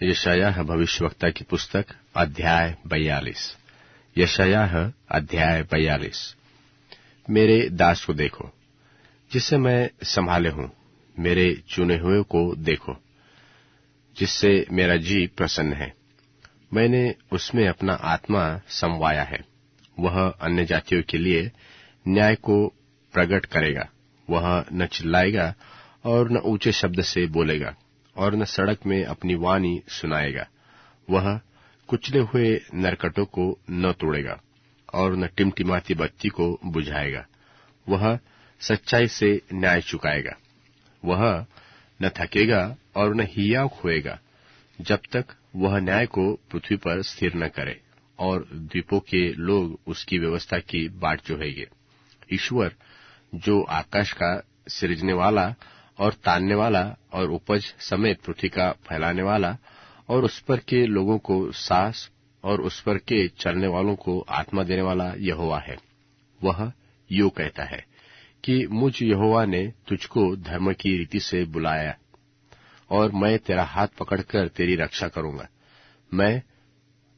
यशायाह भविष्यवक्ता की पुस्तक अध्याय 42। यशायाह अध्याय 42। मेरे दास को देखो, जिसे मैं संभाले हूं, मेरे चुने हुए को देखो, जिससे मेरा जी प्रसन्न है। मैंने उसमें अपना आत्मा समवाया है। वह अन्य जातियों के लिए न्याय को प्रकट करेगा। वह न चिल्लाएगा और न ऊंचे शब्द से बोलेगा और न सड़क में अपनी वाणी सुनाएगा। वह कुचले हुए नरकटों को न तोड़ेगा और न टिमटिमाती बत्ती को बुझाएगा। वह सच्चाई से न्याय चुकाएगा। वह न थकेगा और न हियाव खोएगा, जब तक वह न्याय को पृथ्वी पर स्थिर न करे और द्वीपों के लोग उसकी व्यवस्था की बाट जोहेंगे। ईश्वर, जो आकाश का सृजने वाला और तानने वाला और उपज समेत पृथ्वी का फैलाने वाला और उस पर के लोगों को सांस और उस पर के चलने वालों को आत्मा देने वाला यहोवा है, वह यूं कहता है कि मुझ यहोवा ने तुझको धर्म की रीति से बुलाया और मैं तेरा हाथ पकड़कर तेरी रक्षा करूंगा। मैं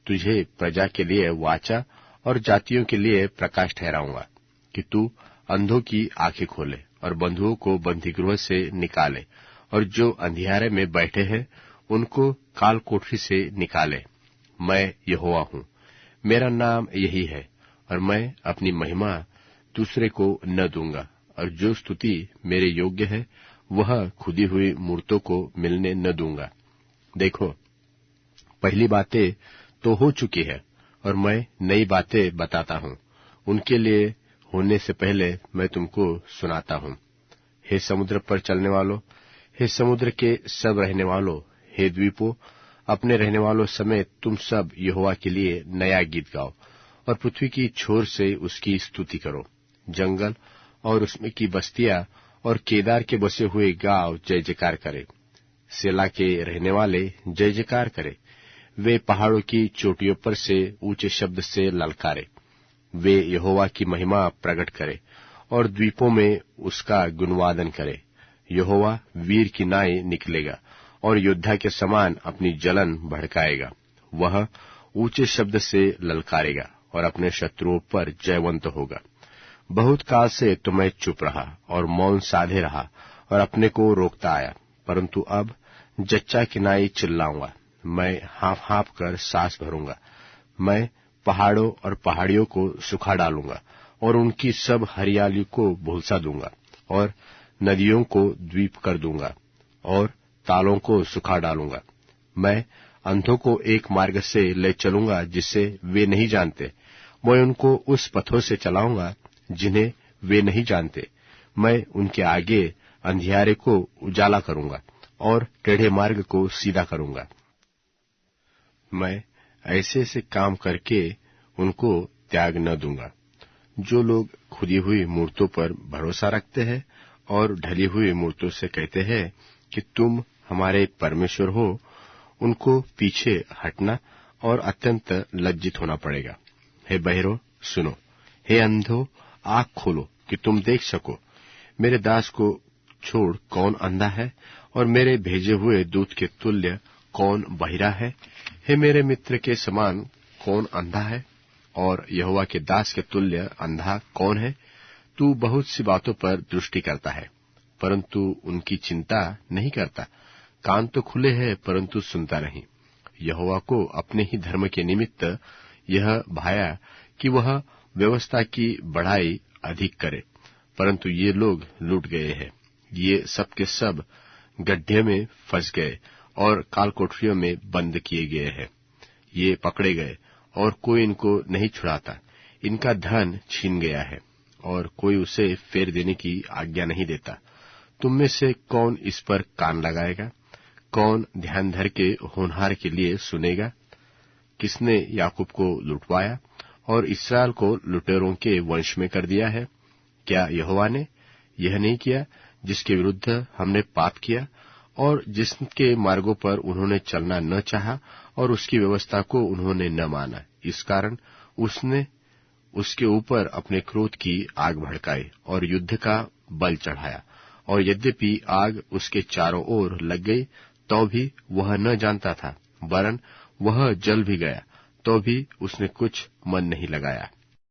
तुझे प्रजा के लिए वाचा और जातियों के लिए प्रकाश ठहराऊंगा, कि तू अंधों की आंखें खोले और बंधुओं को बंदीगृह से निकाले और जो अंधियारे में बैठे हैं उनको काल कोठरी से निकाले। मैं यहोवा हूं, मेरा नाम यही है, और मैं अपनी महिमा दूसरे को न दूंगा, और जो स्तुति मेरे योग्य है वह खुदी हुई मूर्तों को मिलने न दूंगा। देखो, पहली बातें तो हो चुकी है और मैं नई बातें बताता हूं। उनके लिए होने से पहले मैं तुमको सुनाता हूं। हे समुद्र पर चलने वालों, हे समुद्र के सब रहने वालों, हे द्वीपों, अपने रहने वालों समेत तुम सब यहोवा के लिए नया गीत गाओ और पृथ्वी की छोर से उसकी स्तुति करो। जंगल और उसमें की बस्तियां और केदार के बसे हुए गांव जय जयकार करे। सेला के रहने वाले जय जयकार करे। वे पहाड़ों की चोटियों पर से ऊंचे शब्द से ललकारे। वे यहोवा की महिमा प्रकट करे और द्वीपों में उसका गुणवादन करे। यहोवा वीर की नाई निकलेगा और योद्धा के समान अपनी जलन भड़काएगा। वह ऊंचे शब्द से ललकारेगा और अपने शत्रुओं पर जयवंत होगा। बहुत काल से तो मैं चुप रहा और मौन साधे रहा और अपने को रोकता आया, परंतु अब जच्चा की नाई चिल्लाऊंगा। मैं हाँफ हाँफ कर सांस भरूंगा। मैं पहाड़ों और पहाड़ियों को सुखा डालूंगा और उनकी सब हरियाली को भुलसा दूंगा और नदियों को द्वीप कर दूंगा और तालों को सुखा डालूंगा। मैं अंधों को एक मार्ग से ले चलूंगा जिसे वे नहीं जानते। मैं उनको उस पथों से चलाऊंगा जिन्हें वे नहीं जानते। मैं उनके आगे अंधियारे को उजाला करूंगा और टेढ़े मार्ग को सीधा करूंगा। मैं ऐसे ऐसे काम करके उनको त्याग न दूंगा। जो लोग खुदी हुई मूर्तों पर भरोसा रखते हैं और ढली हुई मूर्तों से कहते हैं कि तुम हमारे परमेश्वर हो, उनको पीछे हटना और अत्यंत लज्जित होना पड़ेगा। हे बहरो, सुनो। हे अंधो, आँख खोलो कि तुम देख सको। मेरे दास को छोड़ कौन अंधा है, और मेरे भेजे हुए दूत के तुल्य कौन बहिरा है? हे मेरे मित्र के समान कौन अंधा है, और यहोवा के दास के तुल्य अंधा कौन है? तू बहुत सी बातों पर दृष्टि करता है, परंतु उनकी चिंता नहीं करता। कान तो खुले हैं, परंतु सुनता नहीं। यहोवा को अपने ही धर्म के निमित्त यह भाया कि वह व्यवस्था की बढ़ाई अधिक करे, परंतु ये लोग लूट गए हैं। ये सब के सब गड्ढे में फंस गए और कालकोठरियों में बंद किए गए हैं। ये पकड़े गए और कोई इनको नहीं छुड़ाता। इनका धन छीन गया है और कोई उसे फेर देने की आज्ञा नहीं देता। तुम में से कौन इस पर कान लगाएगा? कौन ध्यान धर के होनहार के लिए सुनेगा? किसने याकूब को लुटवाया और इस्राएल को लुटेरों के वंश में कर दिया है? क्या यहोवा ने यह नहीं किया, जिसके विरुद्ध हमने पाप किया और जिसके मार्गों पर उन्होंने चलना न चाहा और उसकी व्यवस्था को उन्होंने न माना? इस कारण उसने उसके ऊपर अपने क्रोध की आग भड़काई और युद्ध का बल चढ़ाया। और यद्यपि आग उसके चारों ओर लग गई, तो भी वह न जानता था। वरन वह जल भी गया तो भी उसने कुछ मन नहीं लगाया।